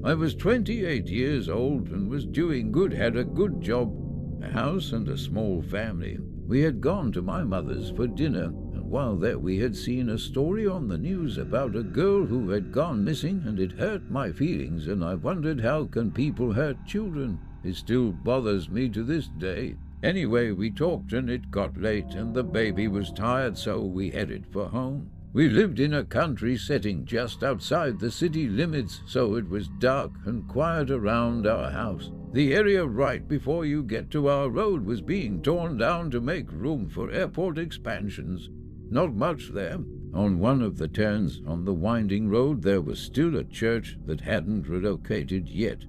I was 28 years old and was doing good, had a good job, a house and a small family. We had gone to my mother's for dinner, and while there we had seen a story on the news about a girl who had gone missing, and it hurt my feelings, and I wondered how can people hurt children. It still bothers me to this day. Anyway, we talked and it got late and the baby was tired, so we headed for home. We lived in a country setting just outside the city limits, so it was dark and quiet around our house. The area right before you get to our road was being torn down to make room for airport expansions. Not much there. On one of the turns on the winding road there was still a church that hadn't relocated yet.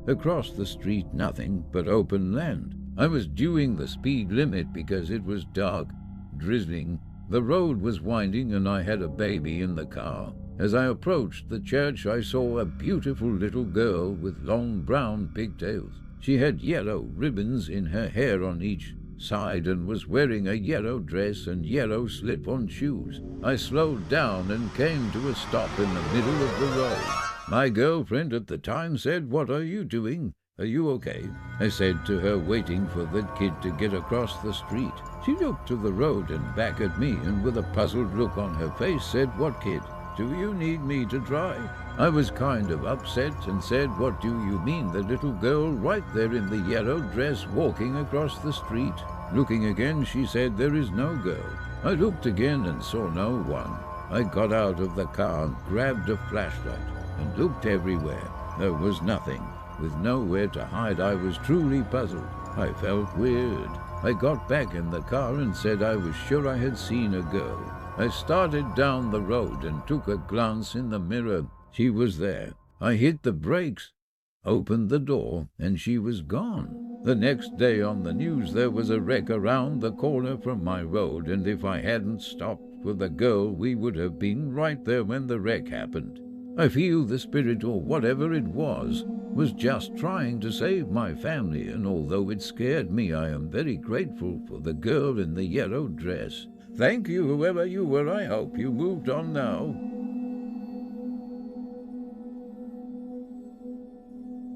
Across the street nothing but open land. I was doing the speed limit because it was dark, drizzling. The road was winding and I had a baby in the car. As I approached the church, I saw a beautiful little girl with long brown pigtails. She had yellow ribbons in her hair on each side and was wearing a yellow dress and yellow slip-on shoes. I slowed down and came to a stop in the middle of the road. My girlfriend at the time said, "What are you doing? Are you okay?" I said to her, waiting for the kid to get across the street. She looked to the road and back at me and with a puzzled look on her face said, "What kid? Do you need me to drive?" I was kind of upset and said, "What do you mean, the little girl right there in the yellow dress walking across the street?" Looking again, she said, "There is no girl." I looked again and saw no one. I got out of the car and grabbed a flashlight and looked everywhere. There was nothing. With nowhere to hide, I was truly puzzled. I felt weird. I got back in the car and said I was sure I had seen a girl. I started down the road and took a glance in the mirror. She was there. I hit the brakes, opened the door, and she was gone. The next day on the news there was a wreck around the corner from my road, and if I hadn't stopped for the girl, we would have been right there when the wreck happened. I feel the spirit, or whatever it was just trying to save my family, and although it scared me, I am very grateful for the girl in the yellow dress. Thank you, whoever you were. I hope you moved on now.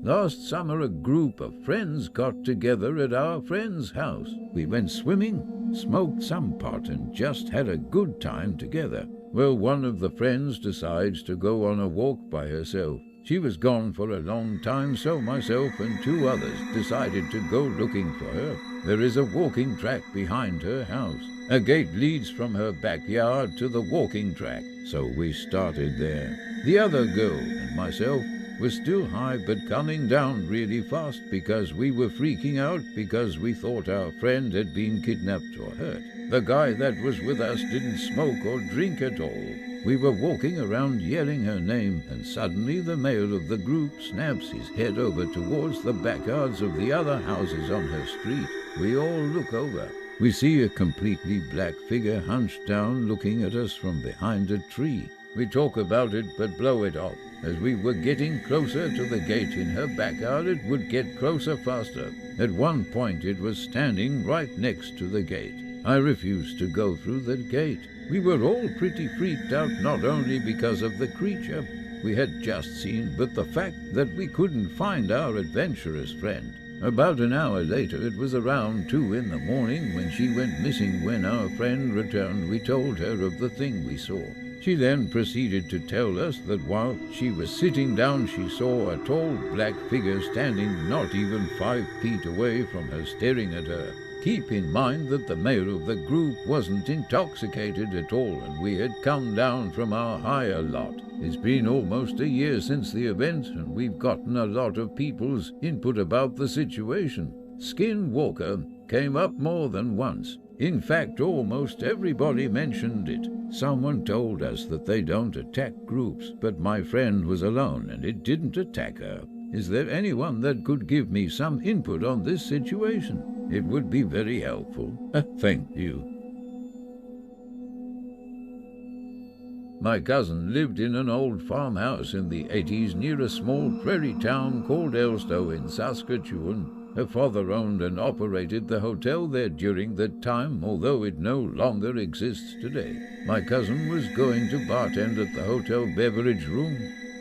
Last summer, a group of friends got together at our friend's house. We went swimming, smoked some pot, and just had a good time together. Well, one of the friends decides to go on a walk by herself. She was gone for a long time, so myself and two others decided to go looking for her. There is a walking track behind her house. A gate leads from her backyard to the walking track, so we started there. The other girl and myself were still high but coming down really fast because we were freaking out because we thought our friend had been kidnapped or hurt. The guy that was with us didn't smoke or drink at all. We were walking around yelling her name, and suddenly the male of the group snaps his head over towards the backyards of the other houses on her street. We all look over. We see a completely black figure hunched down looking at us from behind a tree. We talk about it but blow it off. As we were getting closer to the gate in her backyard, it would get closer faster. At one point it was standing right next to the gate. I refused to go through the gate. We were all pretty freaked out, not only because of the creature we had just seen, but the fact that we couldn't find our adventurous friend. About an hour later, it was around 2 in the morning when she went missing. When our friend returned, we told her of the thing we saw. She then proceeded to tell us that while she was sitting down, she saw a tall black figure standing not even 5 feet away from her, staring at her. Keep in mind that the male of the group wasn't intoxicated at all, and we had come down from our higher lot. It's been almost a year since the event, and we've gotten a lot of people's input about the situation. Skinwalker came up more than once. In fact, almost everybody mentioned it. Someone told us that they don't attack groups, but my friend was alone and it didn't attack her. Is there anyone that could give me some input on this situation? It would be very helpful. Thank you. My cousin lived in an old farmhouse in the 80s near a small prairie town called Elstow in Saskatchewan. Her father owned and operated the hotel there during that time, although it no longer exists today. My cousin was going to bartend at the hotel beverage room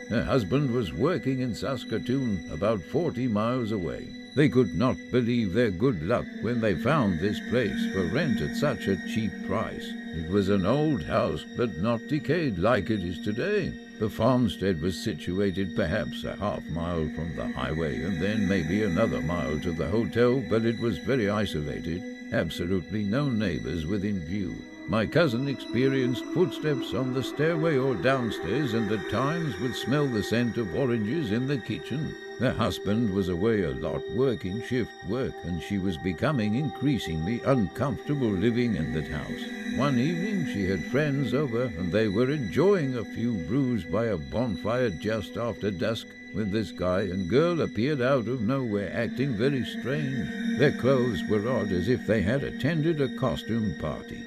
Her husband was working in Saskatoon, about 40 miles away. They could not believe their good luck when they found this place for rent at such a cheap price. It was an old house, but not decayed like it is today. The farmstead was situated perhaps a half-mile from the highway and then maybe another mile to the hotel, but it was very isolated, absolutely no neighbors within view. My cousin experienced footsteps on the stairway or downstairs and at times would smell the scent of oranges in the kitchen. Her husband was away a lot working shift work, and she was becoming increasingly uncomfortable living in that house. One evening she had friends over, and they were enjoying a few brews by a bonfire just after dusk when this guy and girl appeared out of nowhere acting very strange. Their clothes were odd, as if they had attended a costume party.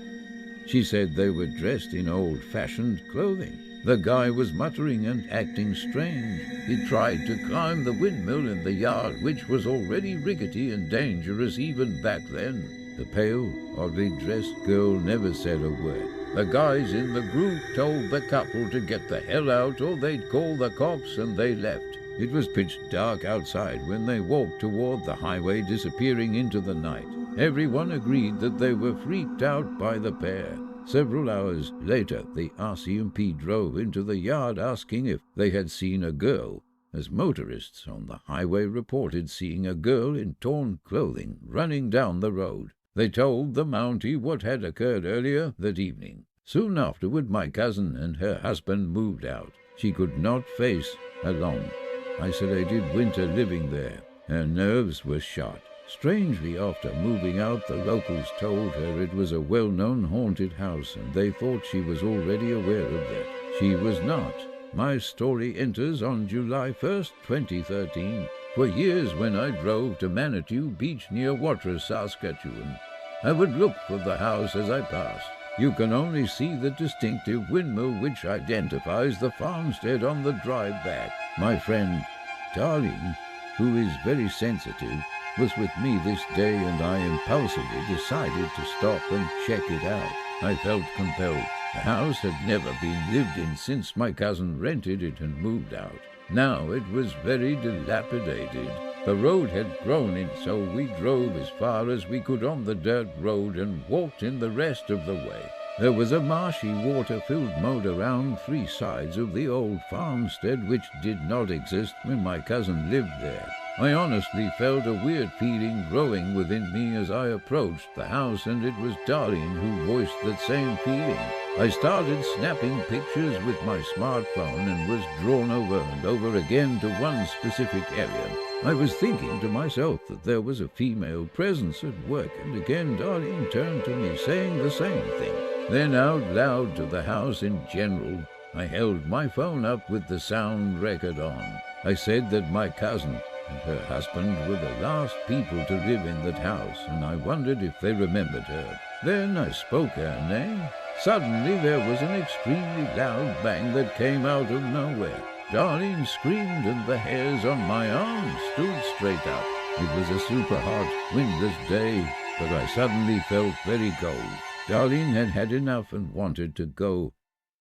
She said they were dressed in old-fashioned clothing. The guy was muttering and acting strange. He tried to climb the windmill in the yard, which was already rickety and dangerous even back then. The pale, oddly dressed girl never said a word. The guys in the group told the couple to get the hell out or they'd call the cops, and they left. It was pitch dark outside when they walked toward the highway, disappearing into the night. Everyone agreed that they were freaked out by the pair. Several hours later, the RCMP drove into the yard asking if they had seen a girl, as motorists on the highway reported seeing a girl in torn clothing running down the road. They told the Mountie what had occurred earlier that evening. Soon afterward, my cousin and her husband moved out. She could not face a long, isolated winter living there. Her nerves were shot. Strangely, after moving out, the locals told her it was a well-known haunted house, and they thought she was already aware of that. She was not. My story enters on July 1st, 2013. For years, when I drove to Manitou Beach near Watrous, Saskatchewan, I would look for the house as I passed. You can only see the distinctive windmill which identifies the farmstead on the drive back. My friend, Darlene, who is very sensitive, was with me this day, and I impulsively decided to stop and check it out. I felt compelled. The house had never been lived in since my cousin rented it and moved out. Now it was very dilapidated. The road had grown in, so we drove as far as we could on the dirt road and walked in the rest of the way. There was a marshy, water-filled moat around 3 sides of the old farmstead, which did not exist when my cousin lived there. I honestly felt a weird feeling growing within me as I approached the house, and it was Darlene who voiced that same feeling. I started snapping pictures with my smartphone and was drawn over and over again to one specific area. I was thinking to myself that there was a female presence at work, and again Darlene turned to me saying the same thing. Then out loud to the house in general, I held my phone up with the sound record on. I said that my cousin and her husband were the last people to live in that house, and I wondered if they remembered her. Then I spoke her name. Suddenly there was an extremely loud bang that came out of nowhere. Darlene screamed, and the hairs on my arms stood straight up. It was a super hot, windless day, but I suddenly felt very cold. Darlene had had enough and wanted to go,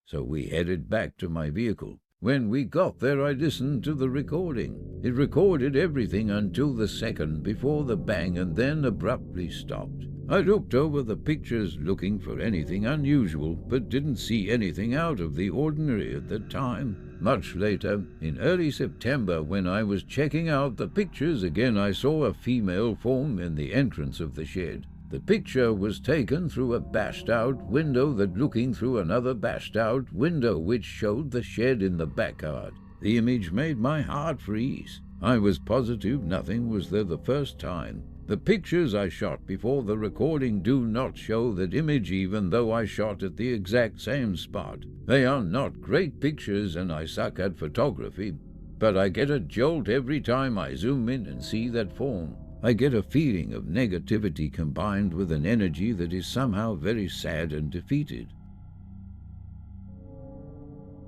so we headed back to my vehicle. When we got there, I listened to the recording. It recorded everything until the second before the bang and then abruptly stopped. I looked over the pictures looking for anything unusual, but didn't see anything out of the ordinary at the time. Much later, in early September, when I was checking out the pictures again, I saw a female form in the entrance of the shed. The picture was taken through a bashed-out window that looking through another bashed-out window which showed the shed in the backyard. The image made my heart freeze. I was positive nothing was there the first time. The pictures I shot before the recording do not show that image, even though I shot at the exact same spot. They are not great pictures, and I suck at photography, but I get a jolt every time I zoom in and see that form. I get a feeling of negativity combined with an energy that is somehow very sad and defeated.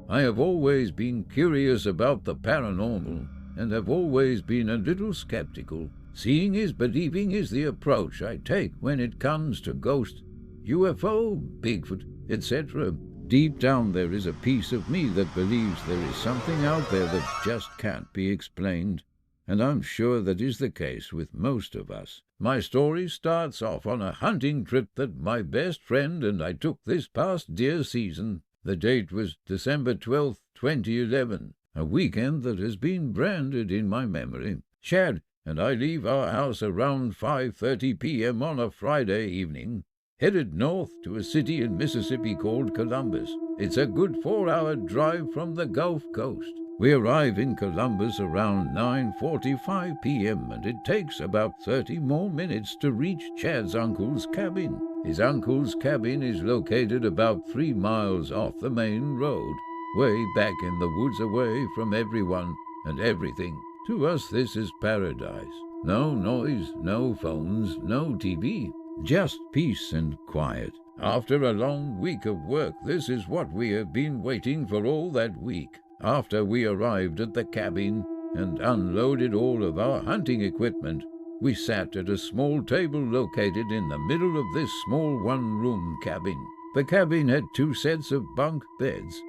I have always been curious about the paranormal, and have always been a little skeptical. Seeing is believing is the approach I take when it comes to ghosts, UFO, Bigfoot, etc. deep down there is a piece of me that believes there is something out there that just can't be explained. And I'm sure that is the case with most of us. My story starts off on a hunting trip that my best friend and I took this past deer season. The date was December 12th, 2011, a weekend that has been branded in my memory. Chad and I leave our house around 5:30 p.m. on a Friday evening, headed north to a city in Mississippi called Columbus. It's a good 4-hour drive from the Gulf Coast. We arrive in Columbus around 9:45 p.m. and it takes about 30 more minutes to reach Chad's uncle's cabin. His uncle's cabin is located about 3 miles off the main road, way back in the woods away from everyone and everything. To us this is paradise. No noise, no phones, no TV, just peace and quiet. After a long week of work, this is what we have been waiting for all that week. After we arrived at the cabin and unloaded all of our hunting equipment, we sat at a small table located in the middle of this small one-room cabin. The cabin had 2 sets of bunk beds,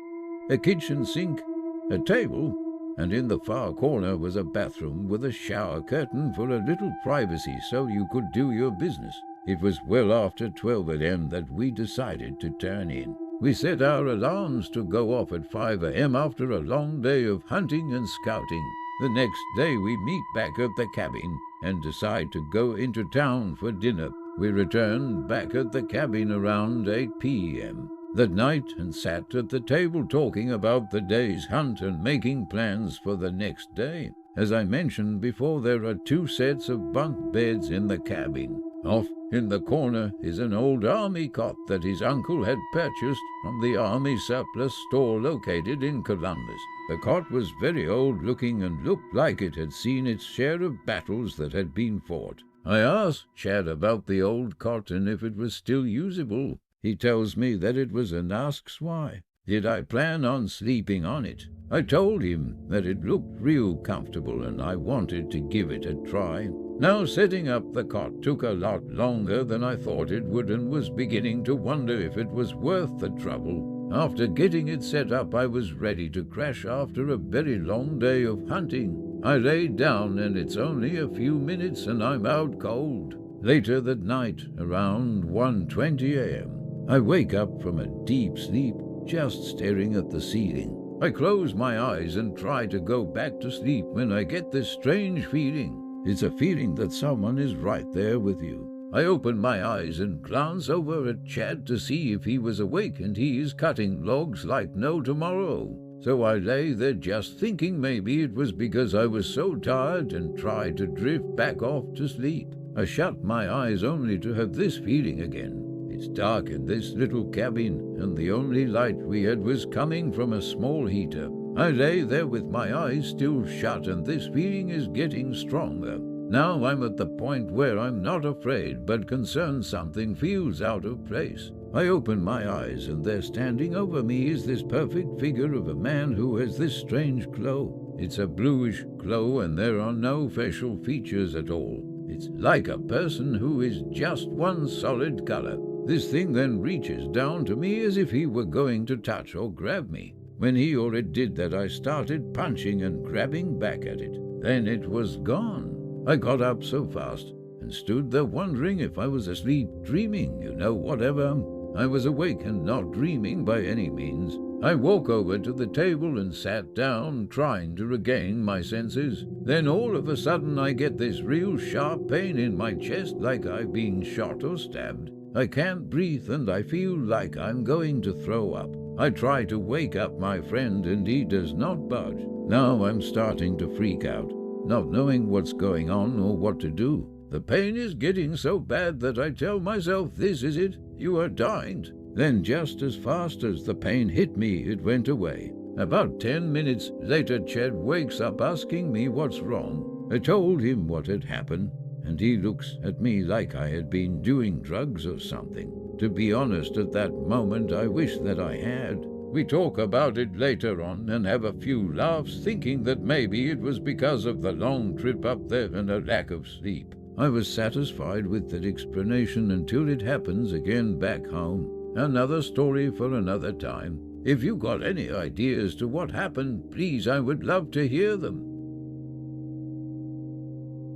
a kitchen sink, a table, and in the far corner was a bathroom with a shower curtain for a little privacy so you could do your business. It was well after 12 a.m. that we decided to turn in. We set our alarms to go off at 5 a.m. after a long day of hunting and scouting. The next day we meet back at the cabin and decide to go into town for dinner. We returned back at the cabin around 8 p.m. that night and sat at the table talking about the day's hunt and making plans for the next day. As I mentioned before, there are 2 sets of bunk beds in the cabin. Off in the corner is an old army cot that his uncle had purchased from the army surplus store located in Columbus. The cot was very old-looking and looked like it had seen its share of battles that had been fought. I asked Chad about the old cot and if it was still usable. He tells me that it was and asks why. Did I plan on sleeping on it? I told him that it looked real comfortable and I wanted to give it a try. Now, setting up the cot took a lot longer than I thought it would and was beginning to wonder if it was worth the trouble. After getting it set up, I was ready to crash after a very long day of hunting. I laid down and it's only a few minutes and I'm out cold. Later that night, around 1:20 a.m., I wake up from a deep sleep, just staring at the ceiling. I close my eyes and try to go back to sleep when I get this strange feeling. It's a feeling that someone is right there with you. I open my eyes and glance over at Chad to see if he was awake, and he is cutting logs like no tomorrow. So I lay there just thinking maybe it was because I was so tired and tried to drift back off to sleep. I shut my eyes only to have this feeling again. It's dark in this little cabin, and the only light we had was coming from a small heater. I lay there with my eyes still shut, and this feeling is getting stronger. Now I'm at the point where I'm not afraid, but concerned something feels out of place. I open my eyes, and there standing over me is this perfect figure of a man who has this strange glow. It's a bluish glow, and there are no facial features at all. It's like a person who is just one solid color. This thing then reaches down to me as if he were going to touch or grab me. When he or it did that, I started punching and grabbing back at it. Then it was gone. I got up so fast and stood there wondering if I was asleep, dreaming, whatever. I was awake and not dreaming by any means. I walk over to the table and sat down, trying to regain my senses. Then all of a sudden I get this real sharp pain in my chest like I've been shot or stabbed. I can't breathe and I feel like I'm going to throw up. I try to wake up my friend and he does not budge. Now I'm starting to freak out, not knowing what's going on or what to do. The pain is getting so bad that I tell myself, this is it, you are dying. Then just as fast as the pain hit me, it went away. About 10 minutes later, Chad wakes up asking me what's wrong. I told him what had happened, and he looks at me like I had been doing drugs or something. To be honest, at that moment, I wish that I had. We talk about it later on and have a few laughs, thinking that maybe it was because of the long trip up there and a lack of sleep. I was satisfied with that explanation until it happens again back home. Another story for another time. If you got any ideas to what happened, please, I would love to hear them.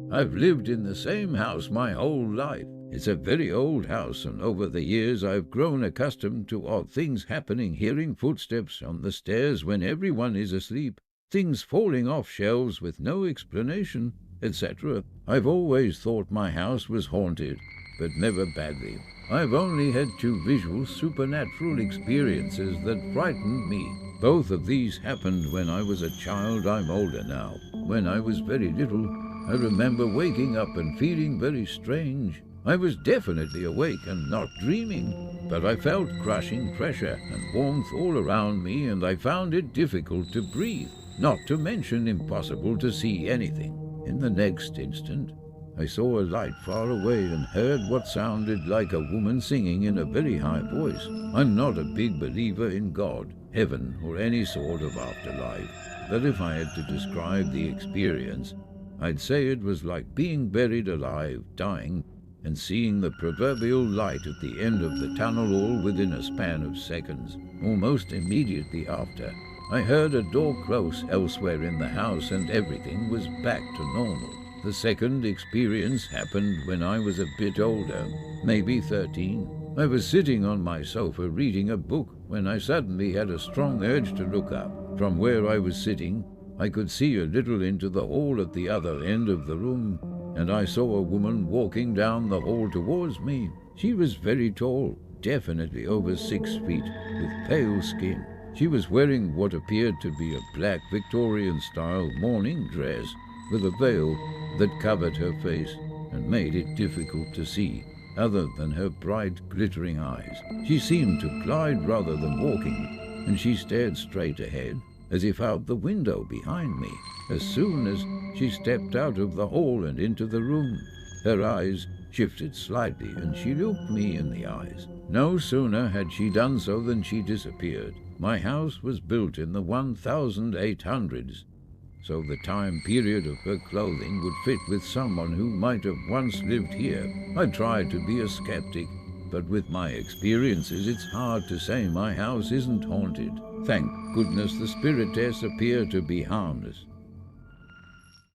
I've lived in the same house my whole life. It's a very old house, and over the years I've grown accustomed to odd things happening, hearing footsteps on the stairs when everyone is asleep, things falling off shelves with no explanation, etc. I've always thought my house was haunted, but never badly. I've only had 2 visual supernatural experiences that frightened me. Both of these happened when I was a child. I'm older now. When I was very little, I remember waking up and feeling very strange. I was definitely awake and not dreaming, but I felt crushing pressure and warmth all around me, and I found it difficult to breathe, not to mention impossible to see anything. In the next instant, I saw a light far away and heard what sounded like a woman singing in a very high voice. I'm not a big believer in God, heaven, or any sort of afterlife, but if I had to describe the experience, I'd say it was like being buried alive, dying, and seeing the proverbial light at the end of the tunnel all within a span of seconds. Almost immediately after, I heard a door close elsewhere in the house, and everything was back to normal. The second experience happened when I was a bit older, maybe 13. I was sitting on my sofa reading a book when I suddenly had a strong urge to look up. From where I was sitting, I could see a little into the hall at the other end of the room, and I saw a woman walking down the hall towards me. She was very tall, definitely over 6 feet, with pale skin. She was wearing what appeared to be a black Victorian-style morning dress with a veil that covered her face and made it difficult to see, other than her bright, glittering eyes. She seemed to glide rather than walking, and she stared straight ahead, as if out the window behind me. As soon as she stepped out of the hall and into the room, her eyes shifted slightly, and she looked me in the eyes. No sooner had she done so than she disappeared. My house was built in the 1800s, so the time period of her clothing would fit with someone who might have once lived here. I tried to be a skeptic, but with my experiences it's hard to say my house isn't haunted. Thank goodness the spirits appear to be harmless.